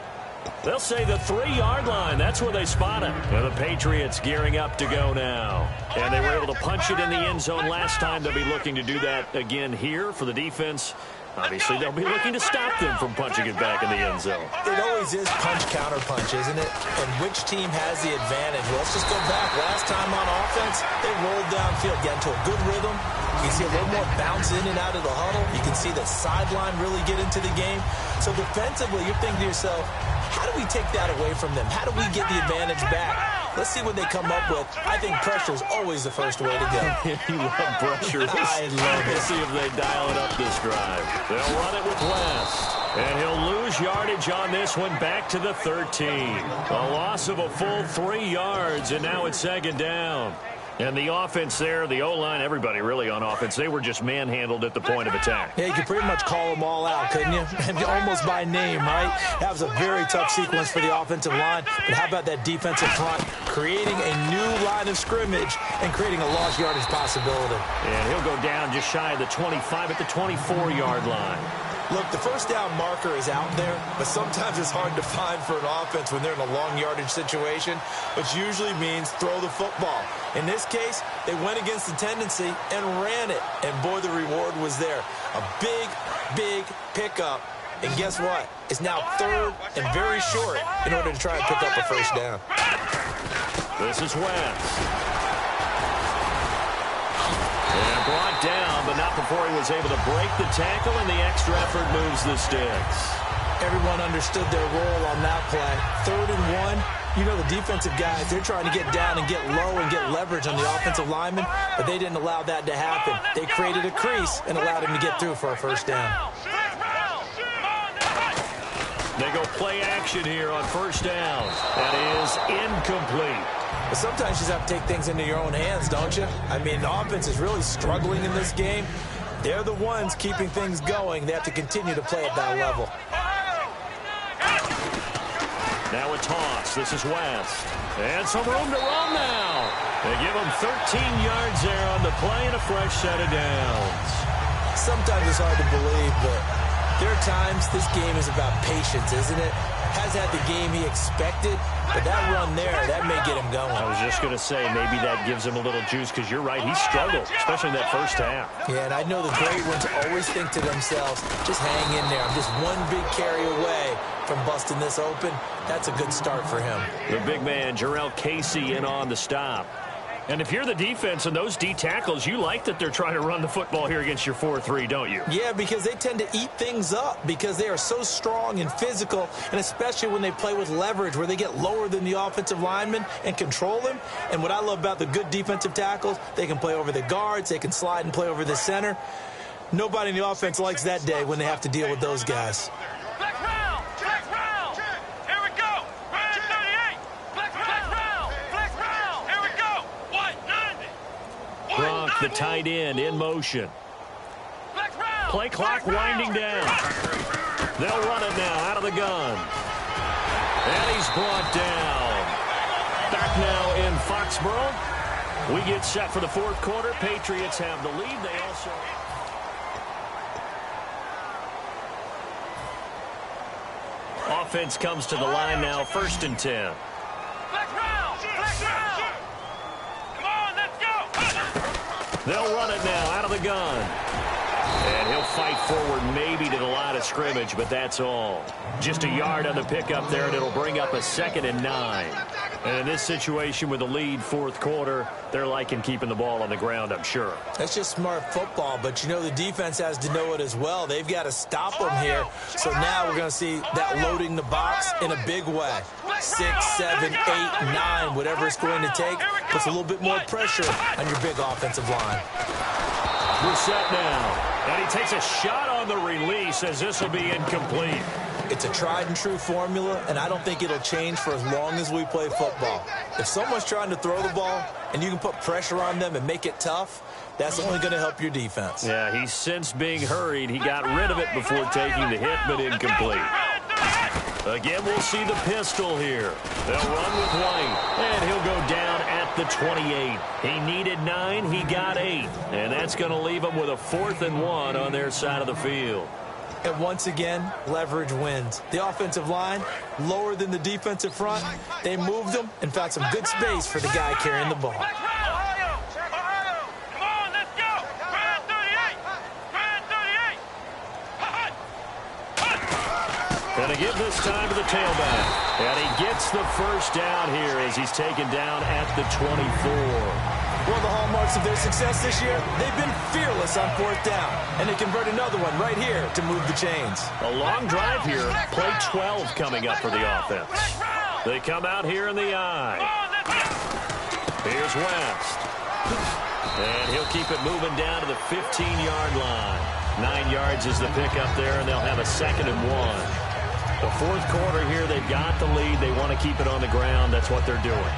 They'll say the 3-yard line. That's where they spot it. And the Patriots gearing up to go now. And they were able to punch it in the end zone last time. They'll be looking to do that again here for the defense. Obviously, they'll be looking to stop them from punching it back in the end zone. It always is punch-counter-punch, isn't it? And which team has the advantage? Well, let's just go back. Last time on offense, they rolled downfield, got into a good rhythm. You can see a little more bounce in and out of the huddle. You can see the sideline really get into the game. So defensively, you're thinking to yourself, how do we take that away from them? How do we get the advantage back? Let's see what they come up with. I think pressure is always the first way to go. You love pressure. I love it. Let's see if they dial it up this drive. They'll run it with West. And he'll lose yardage on this one back to the 13. A loss of a full 3 yards, and now it's second down. And the offense there, the O-line, everybody really on offense, they were just manhandled at the point of attack. Yeah, you could pretty much call them all out, couldn't you? Almost by name, right? That was a very tough sequence for the offensive line. But how about that defensive front creating a new line of scrimmage and creating a lost yardage possibility? And he'll go down just shy of the 25 at the 24-yard line. Look, the first down marker is out there, but sometimes it's hard to find for an offense when they're in a long yardage situation, which usually means throw the football. In this case, they went against the tendency and ran it, and boy, the reward was there. A big, big pickup, and guess what? It's now third and very short in order to try and pick up a first down. This is West. And brought down, but not before he was able to break the tackle, and the extra effort moves the sticks. Everyone understood their role on that play. 3rd and 1. You know, the defensive guys, they're trying to get down and get low and get leverage on the offensive lineman, but they didn't allow that to happen. They created a crease and allowed him to get through for a first down. They go play action here on first down. That is incomplete. But sometimes you just have to take things into your own hands, don't you? I mean, the offense is really struggling in this game. They're the ones keeping things going. They have to continue to play at that level. Now a toss. This is West. And some room to run now. They give him 13 yards there on the play and a fresh set of downs. Sometimes it's hard to believe, but there are times this game is about patience, isn't it? Has had the game he expected, but that run there, that may get him going. I was just going to say, maybe that gives him a little juice, because you're right, he struggled, especially in that first half. Yeah, and I know the great ones always think to themselves, just hang in there. I'm just one big carry away from busting this open. That's a good start for him. The big man, Jarrell Casey, in on the stop. And if you're the defense and those D tackles, you like that they're trying to run the football here against your 4-3, don't you? Yeah, because they tend to eat things up because they are so strong and physical, and especially when they play with leverage where they get lower than the offensive lineman and control them. And what I love about the good defensive tackles, they can play over the guards, they can slide and play over the center. Nobody in the offense likes that day when they have to deal with those guys. Gronk, the tight end, in motion. Play clock winding down. They'll run it now out of the gun. And he's brought down. Back now in Foxborough. We get set for the fourth quarter. Patriots have the lead. They also... Offense comes to the line now, 1st and 10. They'll run it now out of the gun. And he'll fight forward maybe to the line of scrimmage, but that's all. Just a yard on the pickup there, and it'll bring up a 2nd and 9. And in this situation with the lead, fourth quarter, they're liking keeping the ball on the ground, I'm sure. That's just smart football, but you know the defense has to know it as well. They've got to stop them here. So now we're going to see that loading the box in a big way. 6, 7, 8, 9, whatever it's going to take, puts a little bit more pressure on your big offensive line. We're set now. And he takes a shot on the release as this will be incomplete. It's a tried-and-true formula, and I don't think it'll change for as long as we play football. If someone's trying to throw the ball and you can put pressure on them and make it tough, that's only going to help your defense. Yeah, he's since being hurried. He got rid of it before taking the hit, but incomplete. Again, we'll see the pistol here. They'll run with White, and he'll go down at the 28. He needed 9, he got 8, and that's going to leave him with a 4th and 1 on their side of the field. And once again, leverage wins. The offensive line, lower than the defensive front. They moved them and found some good space for the guy carrying the ball. And to give this time to the tailback. And he gets the first down here as he's taken down at the 24. One of the hallmarks of their success this year, they've been fearless on 4th down. And they convert another one right here to move the chains. A long drive here. Play 12 coming up for the offense. They come out here in the eye. Here's West. And he'll keep it moving down to the 15-yard line. 9 yards is the pickup there, and they'll have a 2nd and 1. The fourth quarter here, they've got the lead. They want to keep it on the ground. That's what they're doing.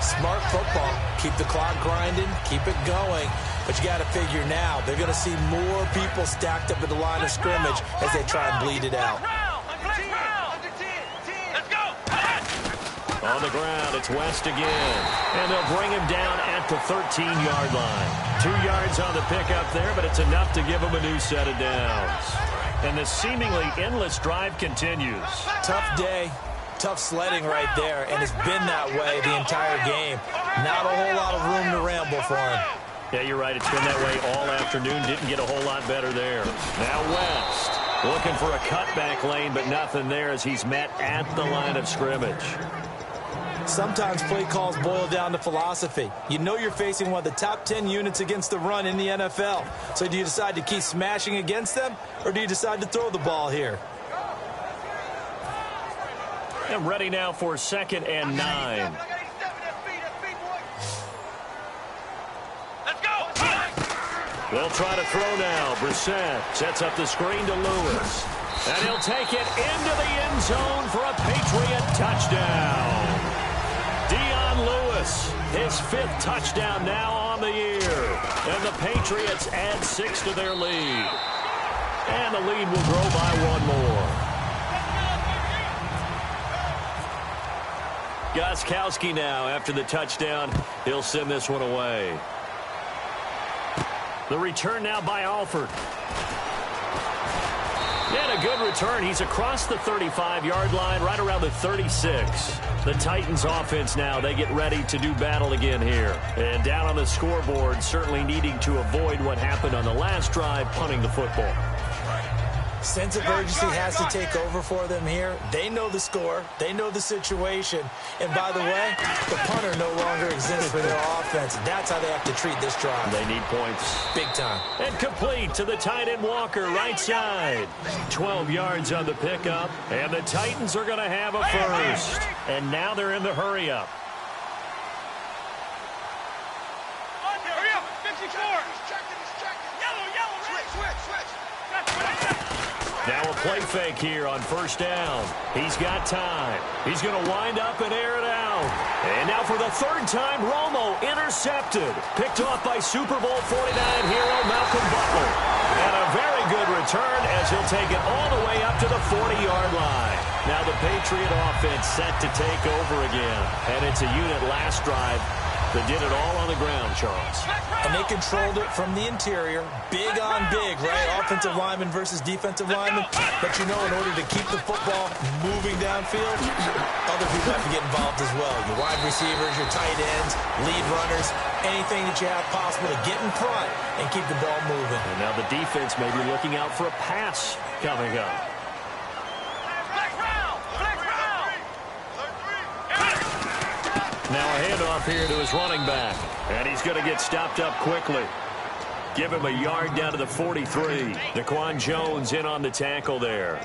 Smart football. Keep the clock grinding, keep it going. But you got to figure now, they're going to see more people stacked up at the line of scrimmage as they try and bleed it out. On the ground, it's West again. And they'll bring him down at the 13-yard line. 2 yards on the pickup there, but it's enough to give him a new set of downs. And the seemingly endless drive continues. Tough day, tough sledding right there, and it's been that way the entire game. Not a whole lot of room to ramble for him. Yeah, you're right. It's been that way all afternoon. Didn't get a whole lot better there. Now West looking for a cutback lane, but nothing there as he's met at the line of scrimmage. Sometimes play calls boil down to philosophy. You know you're facing one of the top 10 units against the run in the NFL. So do you decide to keep smashing against them, or do you decide to throw the ball here? And ready now for 2nd and 9. They'll try to throw now. Brissett sets up the screen to Lewis. And he'll take it into the end zone for a Patriot touchdown. Dion Lewis, his 5th touchdown now on the year. And the Patriots add 6 to their lead. And the lead will grow by 1 more. Gostkowski now after the touchdown. He'll send this one away. The return now by Alford. And a good return. He's across the 35-yard line, right around the 36. The Titans offense now, they get ready to do battle again here. And down on the scoreboard, certainly needing to avoid what happened on the last drive, punting the football. Sense of urgency has to take over for them here. They know the score. They know the situation. And by the way, the punter no longer exists for their offense. That's how they have to treat this drive. They need points. Big time. And complete to the tight end Walker, right side. 12 yards on the pickup. And the Titans are going to have a first. And now they're in the hurry up. Hurry up, 54. He's checking. Yellow, switch. Now a play fake here on 1st down. He's got time. He's going to wind up and air it out. And now for the 3rd time, Romo intercepted. Picked off by Super Bowl 49 hero Malcolm Butler. And a very good return as he'll take it all the way up to the 40-yard line. Now the Patriot offense set to take over again. And it's a unit last drive that did it all on the ground, Charles. And they controlled it from the interior. Big on big, right? Offensive lineman versus defensive lineman. But you know, in order to keep the football moving downfield, other people have to get involved as well. Your wide receivers, your tight ends, lead runners, anything that you have possible to get in front and keep the ball moving. And now the defense may be looking out for a pass coming up. Now a handoff here to his running back. And he's going to get stopped up quickly. Give him a yard down to the 43. Daquan Jones in on the tackle there.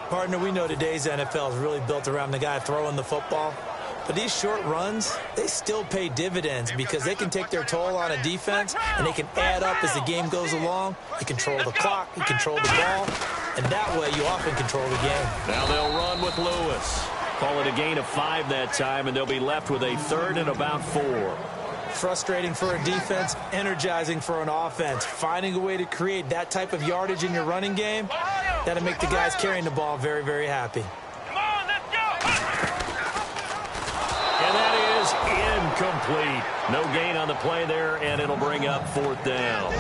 Partner, we know today's NFL is really built around the guy throwing the football. But these short runs, they still pay dividends because they can take their toll on a defense and they can add up as the game goes along. You control the clock, you control the ball, and that way you often control the game. Now they'll run with Lewis. Call it a gain of 5 that time, and they'll be left with a 3rd and about 4. Frustrating for a defense, energizing for an offense. Finding a way to create that type of yardage in your running game, that'll make the guys carrying the ball very, very happy. Come on, let's go. And that is incomplete. No gain on the play there, and it'll bring up 4th down.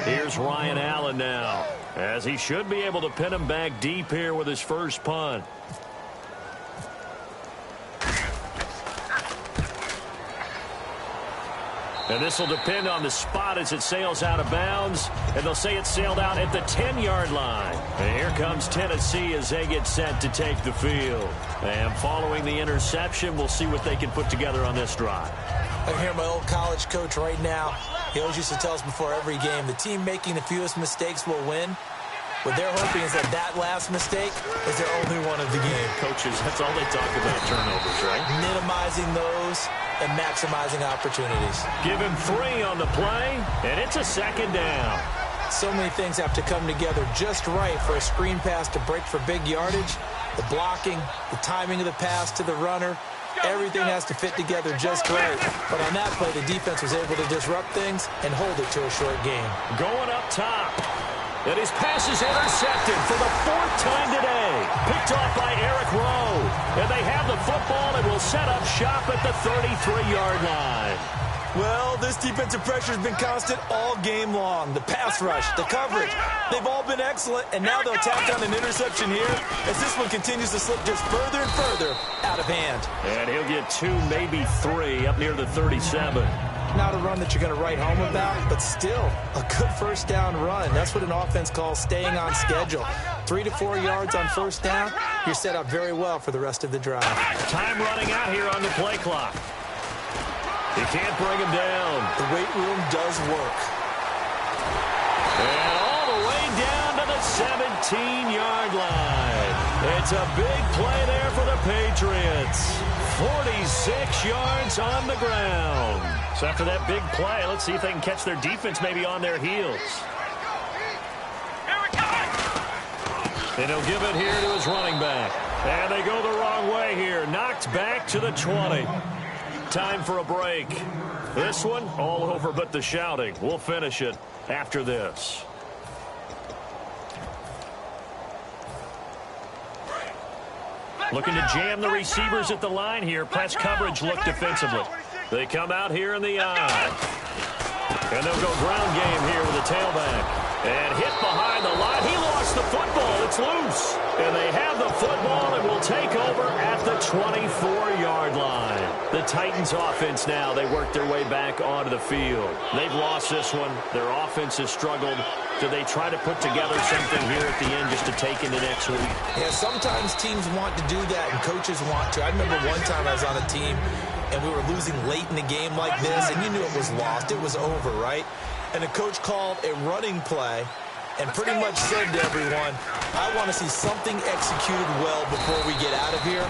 Here's Ryan Allen now, as he should be able to pin him back deep here with his first punt. And this will depend on the spot as it sails out of bounds. And they'll say it sailed out at the 10-yard line. And here comes Tennessee as they get set to take the field. And following the interception, we'll see what they can put together on this drive. I hear my old college coach right now. He always used to tell us before every game, the team making the fewest mistakes will win. What they're hoping is that last mistake is their only one of the game. Coaches, that's all they talk about, turnovers, right? Minimizing those and maximizing opportunities. Give him 3 on the play, and it's a 2nd down. So many things have to come together just right for a screen pass to break for big yardage. The blocking, the timing of the pass to the runner, Everything has to fit together just right. But on that play, the defense was able to disrupt things and hold it to a short game. Going up top. And his pass is intercepted for the 4th time today. Picked off by Eric Rowe. And they have the football and will set up shop at the 33-yard line. Well, this defensive pressure has been constant all game long. The pass rush, the coverage, they've all been excellent, and now they'll tack on an interception here as this one continues to slip just further and further out of hand. And he'll get 2, maybe 3, up near the 37. Not a run that you're going to write home about, but still a good first down run. That's what an offense calls staying on schedule. 3 to 4 yards on first down, you're set up very well for the rest of the drive. Time running out here on the play clock. He can't bring him down. The weight room does work. And all the way down to the 17-yard line. It's a big play there for the Patriots. 46 yards on the ground. So after that big play, let's see if they can catch their defense maybe on their heels. And he'll give it here to his running back. And they go the wrong way here. Knocked back to the 20. Time for a break. This one, all over but the shouting. We'll finish it after this. Looking to jam the receivers at the line here. Press coverage look defensively. They come out here in the eye. And they'll go ground game here with the tailback. And hit behind the line. He lost the football. It's loose. And they have the football and will take over at the 24-yard line. The Titans offense now, they work their way back onto the field. They've lost this one. Their offense has struggled. Do they try to put together something here at the end just to take into next week? Yeah, sometimes teams want to do that and coaches want to. I remember one time I was on a team and we were losing late in the game like this, and you knew it was lost. It was over, right? And the coach called a running play and pretty much said to everyone, I want to see something executed well before we get out of here.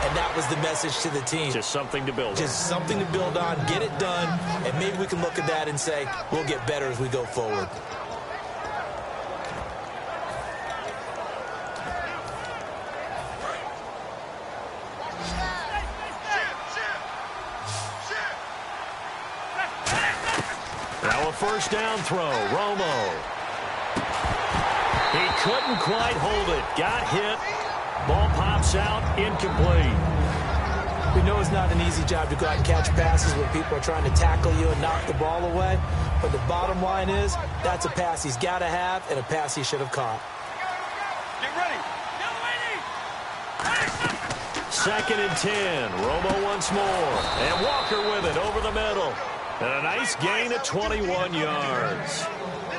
And that was the message to the team. Just something to build on. Just something to build on, get it done, and maybe we can look at that and say, we'll get better as we go forward. Now a first down throw, Romo. He couldn't quite hold it. Got hit. Ball pops out, incomplete. We know it's not an easy job to go out and catch passes when people are trying to tackle you and knock the ball away. But the bottom line is, that's a pass he's got to have and a pass he should have caught. Get ready. Second and 10. Romo once more. And Walker with it over the middle. And a nice gain at 21 yards.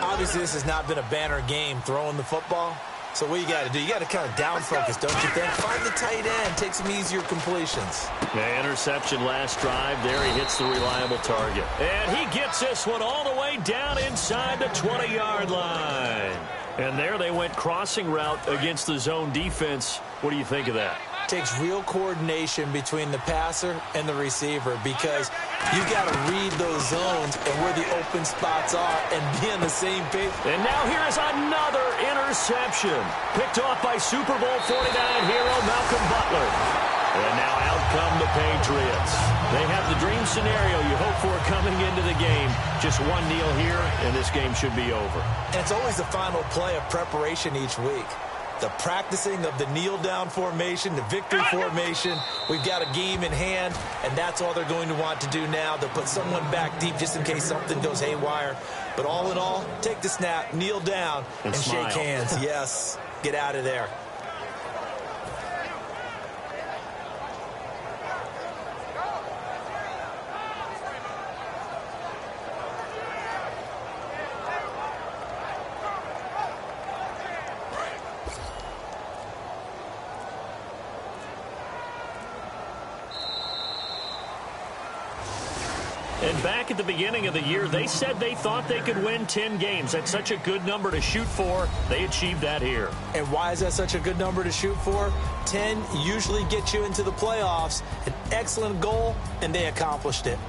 Obviously, this has not been a banner game throwing the football. So what you got to do, you got to kind of down focus, don't you think? Find the tight end, take some easier completions. Yeah, interception last drive. There he hits the reliable target. And he gets this one all the way down inside the 20-yard line. And there they went crossing route against the zone defense. What do you think of that? Takes real coordination between the passer and the receiver because you got to read those zones and where the open spots are and be on the same page. And now here is another interception. Picked off by Super Bowl 49 hero Malcolm Butler. And now out come the Patriots. They have the dream scenario you hope for coming into the game. Just one kneel here, and this game should be over. And it's always the final play of preparation each week. The practicing of the kneel-down formation, the victory formation. We've got a game in hand, and that's all they're going to want to do now. They'll put someone back deep just in case something goes haywire. But all in all, take the snap, kneel down, and shake hands. Yes, get out of there. And back at the beginning of the year, they said they thought they could win 10 games. That's such a good number to shoot for. They achieved that here. And why is that such a good number to shoot for? 10 usually gets you into the playoffs. An excellent goal, and they accomplished it.